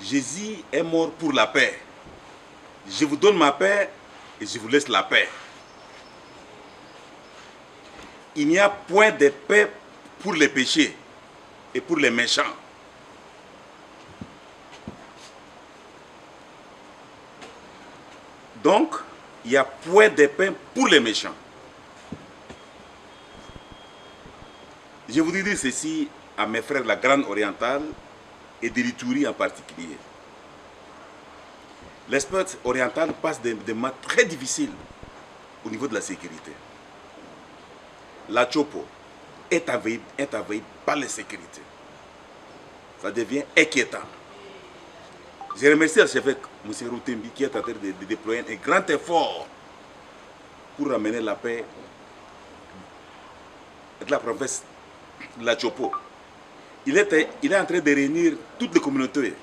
Jésus est mort pour la paix. Je vous donne ma paix et je vous laisse la paix. Il n'y a point de paix pour les péchés et pour les méchants. Donc, il n'y a point de paix pour les méchants. Je voudrais dire ceci à mes frères de la Grande Orientale et de l'Ituri en particulier. L'espace oriental passe des moments très difficiles au niveau de la sécurité. La Chopo est envahie par l'insécurité. Ça devient inquiétant. Je remercie l'archevêque M. Routembi qui est en train de déployer un grand effort pour ramener la paix de la province de la Chopo. Il est en train de réunir toutes les communautés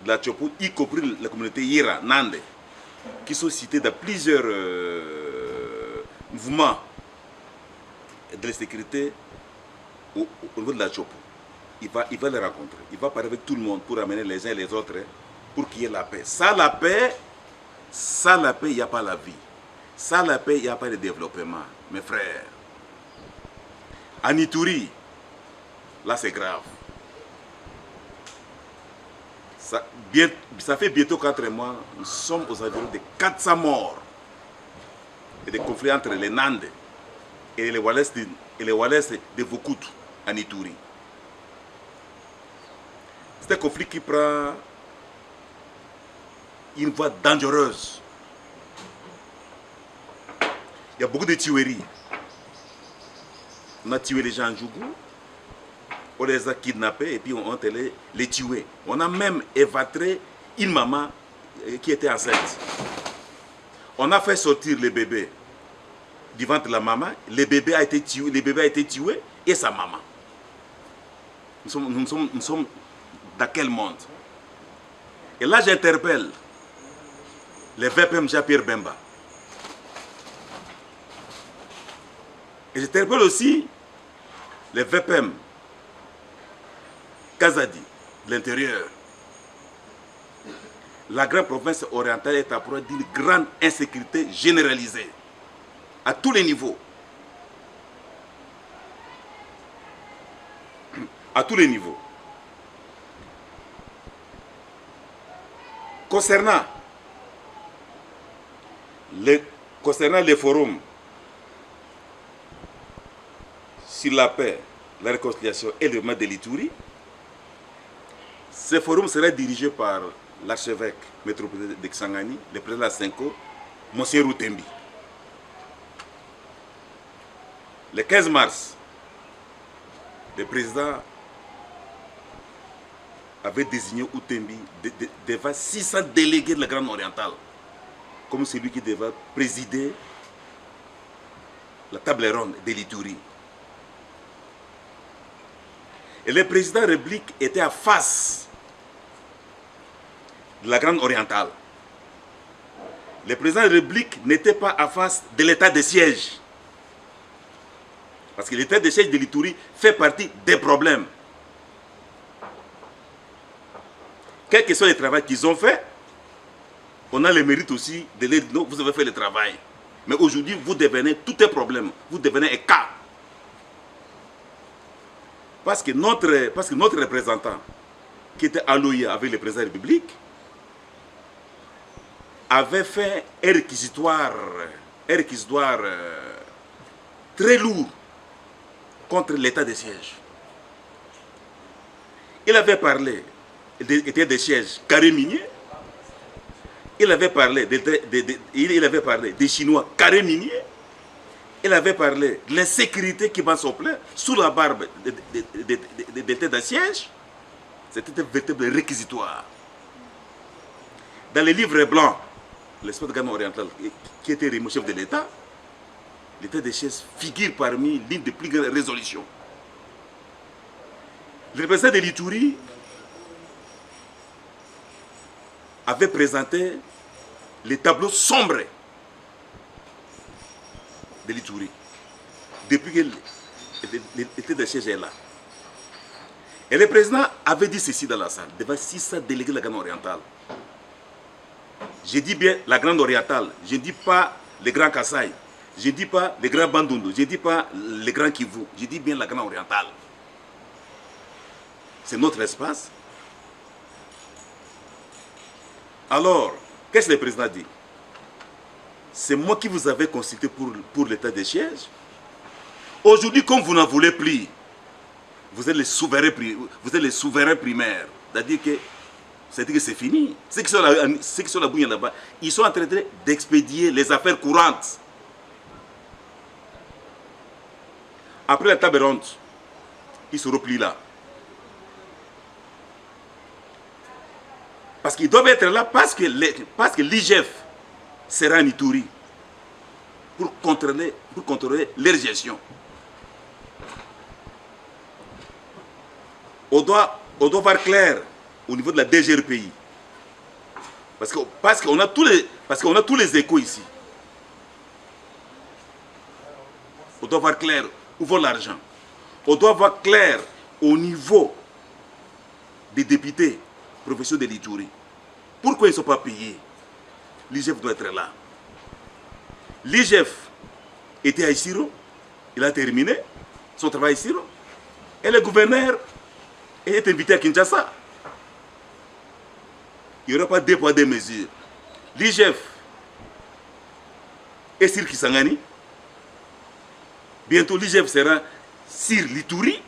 de la Chopo, y compris la communauté Yira, Nande, qui sont citées dans plusieurs mouvements de la sécurité au niveau de la Chopo. Il va les rencontrer. Il va parler avec tout le monde pour amener les uns et les autres pour qu'il y ait la paix. Sans la paix, il n'y a pas la vie. Sans la paix, il n'y a pas de développement. Mes frères, en Ituri, là c'est grave. Ça fait bientôt 4 mois, nous sommes aux environs de 400 morts et des conflits entre les Nandes et les Wallace de Vokutu en Ituri. C'est un conflit qui prend une voie dangereuse. Il y a beaucoup de tueries. On a tué les gens en Djougou, on les a kidnappés et puis on a les tués. On a même évatré une maman qui était enceinte. On a fait sortir le bébé du ventre de la maman. Le bébé a été tué et sa maman. Nous sommes dans quel monde? Et là j'interpelle les VPM Jean-Pierre Bemba. Et j'interpelle aussi les VPM Kazadi, de l'intérieur. La grande province orientale est à proie d'une grande insécurité généralisée, à tous les niveaux. À tous les niveaux. Concernant les forums sur la paix, la réconciliation et le développement de l'Ituri, ce forum sera dirigé par l'archevêque métropolitain de Kisangani, le président Senko, M. Routembi. Le 15 mars, le président avait désigné Routembi devant 600 délégués de la Grande Orientale, comme celui qui devait présider la table ronde de l'Ituri. Et le président de la République était en face de la Grande Orientale. Le président de la République n'était pas en face de l'état de siège. Parce que l'état de siège de l'Ituri fait partie des problèmes. Quel que soit le travail qu'ils ont fait, on a le mérite aussi de leur dire non, vous avez fait le travail. Mais aujourd'hui, vous devenez tout un problème. Vous devenez un cas. Parce que notre représentant, qui était alloué avec le président de la République, avait fait un réquisitoire très lourd contre l'état de siège. Il avait parlé de l'état de siège carré minier. Il avait parlé des Chinois carré minier. Il avait parlé de l'insécurité qui va s'opérer sous la barbe de l'état de siège. C'était un véritable réquisitoire. Dans les livres blancs, l'espace de Ghana oriental, qui était remis au chef de l'État, l'état de siège figure parmi l'une des plus grandes résolutions. Le représentant de l'Ituri avait présenté les tableaux sombres de l'Ituri depuis que l'état de siège est là. Et le président avait dit ceci dans la salle, devant 600 délégués de la Grande Orientale. Je dis bien la Grande Orientale, je ne dis pas les grands Kasaï, je ne dis pas les grands Bandundu, je ne dis pas les grands Kivu, je dis bien la Grande Orientale. C'est notre espace. Alors, qu'est-ce que le président dit? C'est moi qui vous avais consulté pour l'état des sièges. Aujourd'hui, comme vous n'en voulez plus, vous êtes les souverains primaires. C'est-à-dire que c'est fini. Ceux qui sont là-bas, ils sont en train d'expédier les affaires courantes. Après la table ronde, ils se replient là. Parce qu'ils doivent être là parce que l'IGF sera en Ituri pour contrôler leur gestion. On doit voir clair au niveau de la DGRPI. Parce qu'on a tous les échos ici. On doit voir clair où va l'argent. On doit voir clair au niveau des députés professionnels de l'Ituri. Pourquoi ils ne sont pas payés? L'IGF doit être là. L'IGF était à Isiro, il a terminé son travail à Isiro. Et le gouverneur est invité à Kinshasa. Il n'y aura pas deux poids, deux mesures. L'IGF est sur Kisangani. Bientôt, l'IGF sera sur l'Ituri.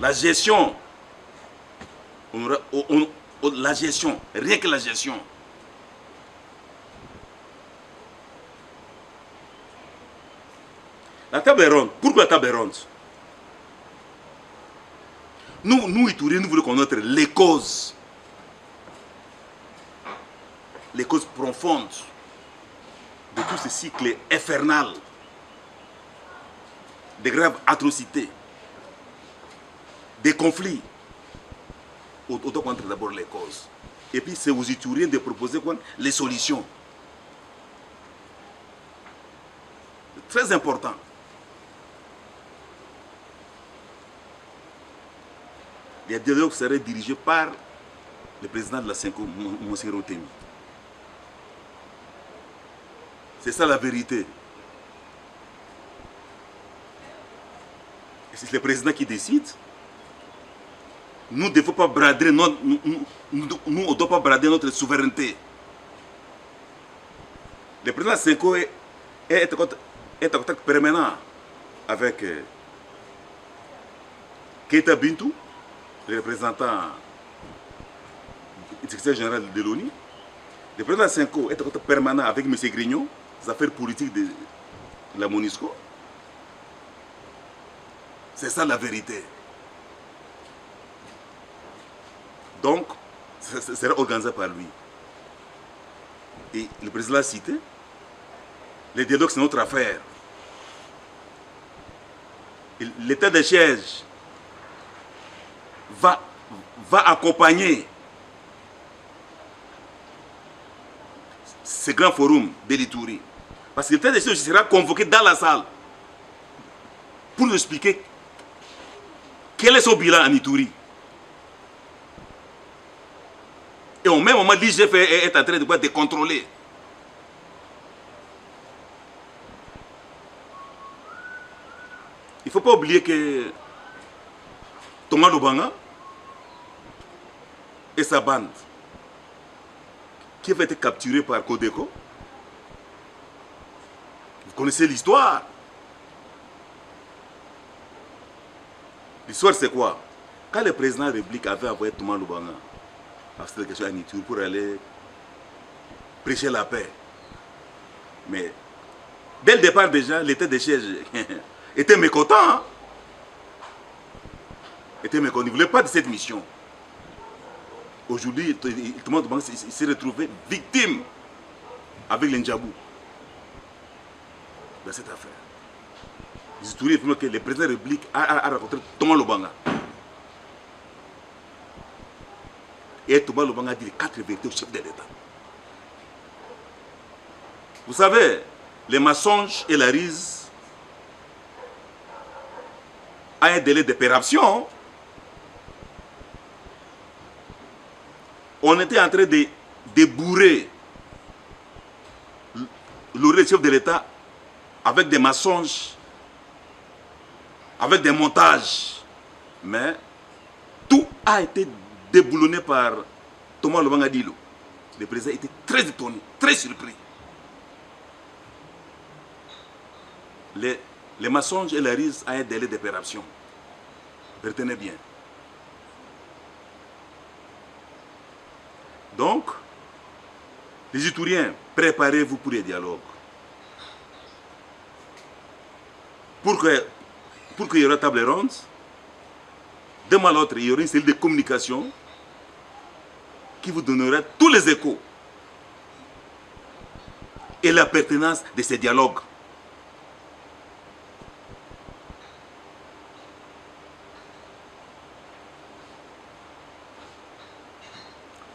La gestion, rien que la gestion. La table est ronde. Pourquoi la table est ronde? Nous, Ituriens, nous voulons connaître les causes profondes de tout ce cycle infernal, des graves atrocités, des conflits. On doit connaître d'abord les causes. Et puis c'est aux Ituriens de proposer quoi? Les solutions. C'est très important. Les dialogues seraient dirigés par le président de la Senko, M. Rotemi. C'est ça la vérité. Et c'est le président qui décide. Nous ne devons pas brader on doit pas brader notre souveraineté. Le président de la Senko est en contact permanent avec Keita Bintou, le représentant du secrétaire général de l'ONU. Le président Senko est en contact permanent avec M. Grignon, les affaires politiques de la MONUSCO. C'est ça la vérité. Donc, ça sera organisé par lui. Et le président l'a cité. Les dialogues, c'est notre affaire. L'état des sièges va accompagner ce grand forum de l'Ituri. Parce que l'état des sièges sera convoqué dans la salle pour nous expliquer quel est son bilan en Ituri. Et au même moment, l'IGF est en train de contrôler. Il ne faut pas oublier que Thomas Lobanga et sa bande, qui avait été capturée par Codeco, vous connaissez l'histoire. L'histoire, c'est quoi? Quand le président de la République avait envoyé Thomas Lobanga à cette question à Ituri pour aller prêcher la paix, mais dès le départ déjà, l'état des sièges était mécontent. Hein? Il ne voulait pas de cette mission. Aujourd'hui, Thomas Lobanga s'est retrouvé victime avec les Ndjabou dans cette affaire. Les Ituriens affirment que le président de la République a rencontré Thomas Lobanga. Et Thomas Lobanga a dit les 4 vérités au chef de l'État. Vous savez, les mensonges et la ruse a un délai d'opération. On était en train de bourrer le chef de l'État avec des mensonges, avec des montages. Mais tout a été déboulonné par Thomas Lobanga Dilo. Le président était très étonné, très surpris. Les mensonges et les risques à un délai d'opération. Retenez bien. Donc, les Ituriens, préparez-vous pour les dialogues. Pour qu'il y aura table ronde, d'un mois à l'autre, il y aura une cellule de communication qui vous donnera tous les échos et la pertinence de ces dialogues.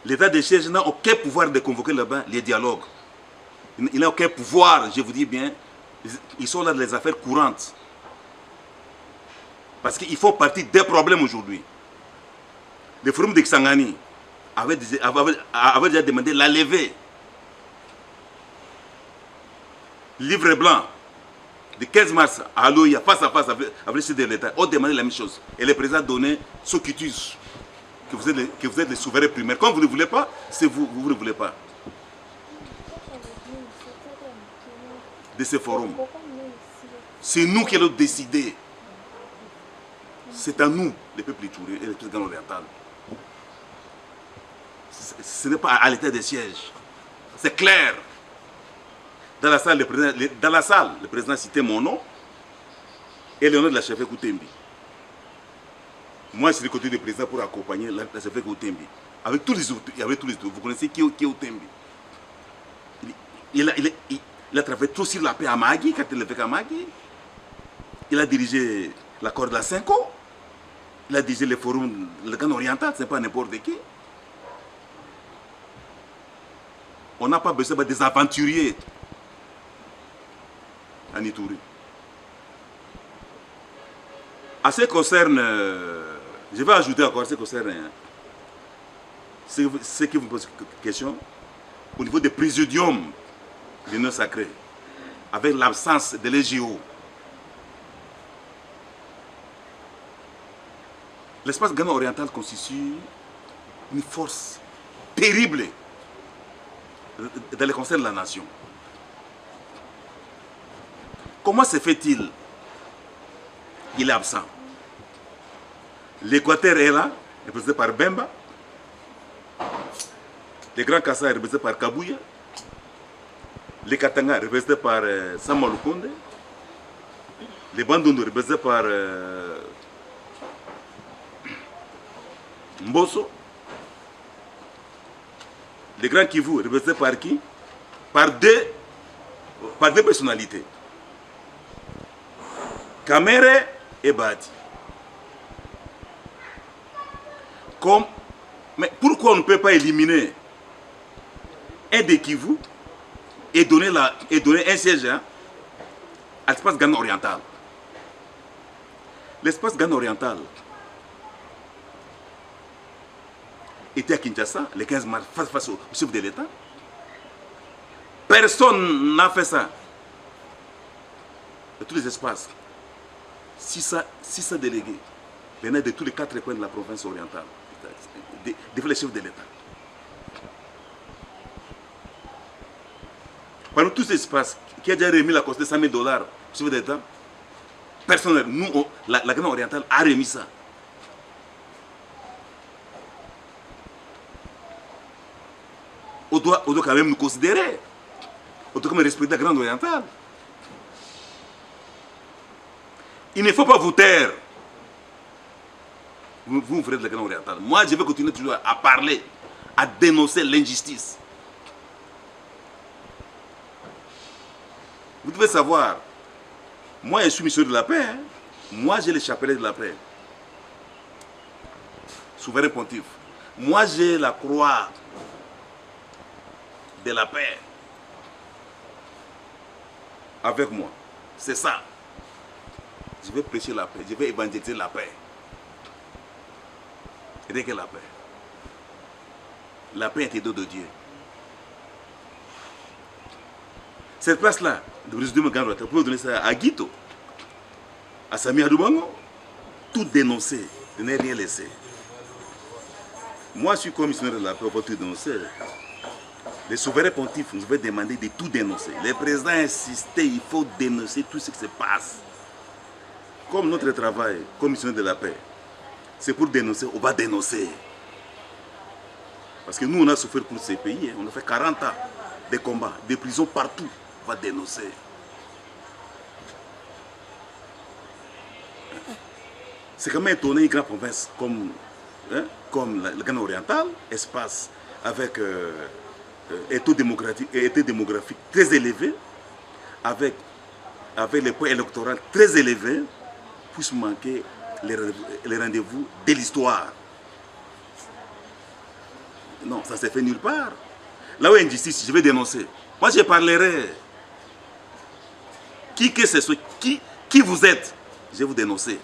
L'état de siège n'a aucun pouvoir de convoquer là-bas les dialogues. Il n'a aucun pouvoir, je vous dis bien. Ils sont là dans les affaires courantes. Parce qu'ils font partie des problèmes aujourd'hui. Le forum de Kisangani avait déjà demandé la levée. Livre blanc de 15 mars à Aloya, face à face avec le chef de l'État, ont demandé la même chose. Et le président a donné ce quitus. Que vous êtes les souverains primaires. Quand vous ne voulez pas, c'est vous ne voulez pas. De ce forum. C'est nous qui allons décider. C'est à nous, les peuples ituriens et les peuples orientaux. Ce n'est pas à l'état de siège. C'est clair. Dans la salle, le président a cité mon nom et le nom de la chef Koutembi. Moi, je suis du côté du président pour accompagner la chef Koutembi. Avec tous les autres. Vous connaissez qui est Koutembi. Il a travaillé trop sur la paix à Magui, quand il est fait à Magui. Il a dirigé l'accord de la Cinco. Il a dirigé le forum, le Ghana oriental, ce n'est pas n'importe qui. On n'a pas besoin des aventuriers en Ituri. À ce qui concerne, je vais ajouter encore ce qui concerne, ce qui vous pose question, au niveau des présidiums de l'Union sacrée, avec l'absence de l'EGO. L'espace Ghana oriental constitue une force terrible dans les concerts de la nation. Comment se fait-il? Il est absent. L'Équateur est là, représenté par Bemba. Le Grand Kassai est représenté par Kabouya. Le Katanga est représenté par Samuel Lukonde. Le Bandundu est représenté par Mbosso. Le Grand Kivu est représenté par qui? Par deux personnalités. Kamere et Badi. Mais pourquoi on ne peut pas éliminer un des Kivu et donner un siège à l'espace Ghana oriental? L'espace Ghana oriental était à Kinshasa le 15 mars face au chef de l'État. Personne n'a fait ça. De tous les espaces. 600 délégués venaient de tous les 4 coins de la province orientale, devant les chefs de l'État. Parmi tous ces espaces qui a déjà remis la coste de 100 000 $, chef d'État, personne, nous, la Ghana orientale a remis ça. On doit quand même nous considérer. On doit quand même respecter la Grande orientale. Il ne faut pas vous taire. Vous ferez de la Grande orientale. Moi, je vais continuer toujours à parler, à dénoncer l'injustice. Vous devez savoir, moi, je suis monsieur de la paix. Hein. Moi, j'ai le chapelet de la paix. Souverain pontife. Moi, j'ai la croix de la paix. Avec moi. C'est ça. Je vais prêcher la paix. Je vais évangéliser la paix. Rien que la paix. La paix était don de Dieu. Cette place-là, de président Grand vous pouvez donner ça à Guito, à Sami Adoubango, tout dénoncer, de ne rien laisser. Moi, je suis commissionnaire de la paix pour tout dénoncer. Les souverains pontifs nous avaient demandé de tout dénoncer. Les présidents insistaient, il faut dénoncer tout ce qui se passe. Comme notre travail, commissionnaire de la paix, c'est pour dénoncer, on va dénoncer. Parce que nous, on a souffert pour ces pays. On a fait 40 ans de combats, des prisons partout. On va dénoncer. C'est quand même étonné une grande province comme le Ghana oriental, espace avec un taux démographique très élevé, avec les points électoraux très élevés, puisse manquer les rendez-vous de l'histoire. Non, ça ne s'est fait nulle part. Là où il y a injustice, je vais dénoncer. Moi, je parlerai. Qui que ce soit, qui vous êtes, je vais vous dénoncer.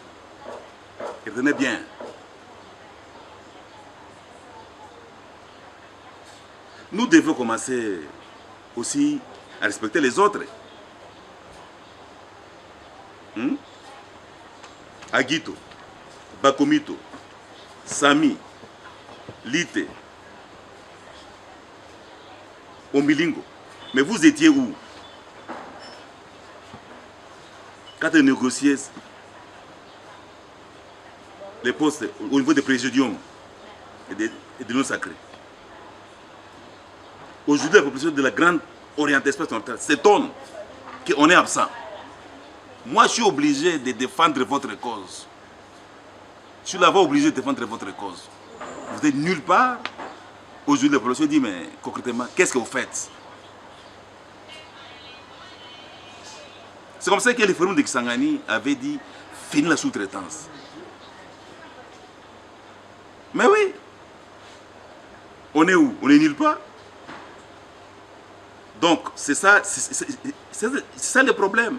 Retenez bien. Nous devons commencer aussi à respecter les autres. Aguito, Bakomito, Sami, Lite, Omilingo. Mais vous étiez où? Quand on négociait les postes au niveau des présidiums et des noms sacrés. Aujourd'hui, la population de la grande orientale s'étonne qu'on est absent. Moi, je suis obligé de défendre votre cause. Je suis là-bas obligé de défendre votre cause. Vous êtes nulle part. Aujourd'hui, la population dit, mais concrètement, qu'est-ce que vous faites? C'est comme ça que les forums de Kisangani avaient dit, fini la sous-traitance. Mais oui, on est où? On est nulle part. Donc, c'est ça le problème.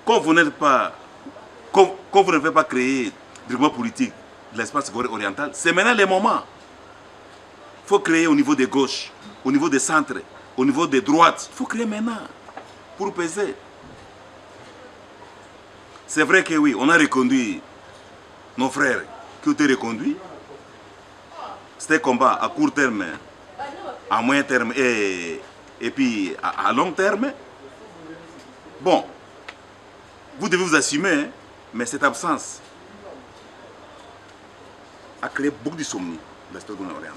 Quand vous n'êtes pas, quand vous ne faites pas créer du mouvement politique de l'espace oriental, c'est maintenant le moment. Il faut créer au niveau des gauches, au niveau des centres, au niveau des droites. Il faut créer maintenant pour peser. C'est vrai que oui, on a reconduit nos frères qui ont été reconduits. C'était un combat à court terme, à moyen terme et puis à long terme. Bon, vous devez vous assumer, hein, mais cette absence a créé beaucoup d'insomnie dans l'espace oriental.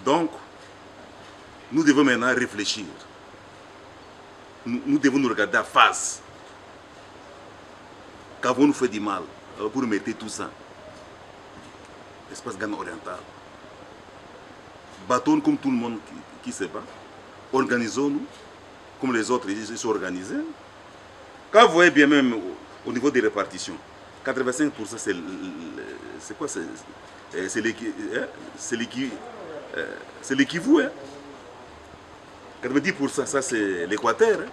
Donc, nous devons maintenant réfléchir. Nous devons nous regarder à face. Qu'avons-nous fait du mal pour mettre tout ça? L'espace Ghana oriental. Battons comme tout le monde qui se bat. Organisons-nous comme les autres ils sont organisés. Quand vous voyez bien même au niveau des répartitions, 85% c'est quoi? C'est l'équivalent. Hein? 90% ça c'est l'Équateur. Hein?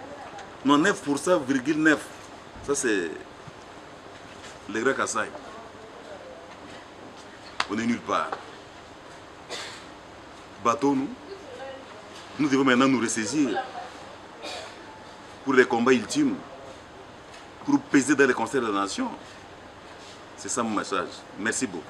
Non, 9,9%, ça c'est le Grand Kassai. On n'est nulle part. Battons-nous. Nous devons maintenant nous ressaisir pour les combats ultimes, pour peser dans les concerts de la nation. C'est ça mon message. Merci beaucoup.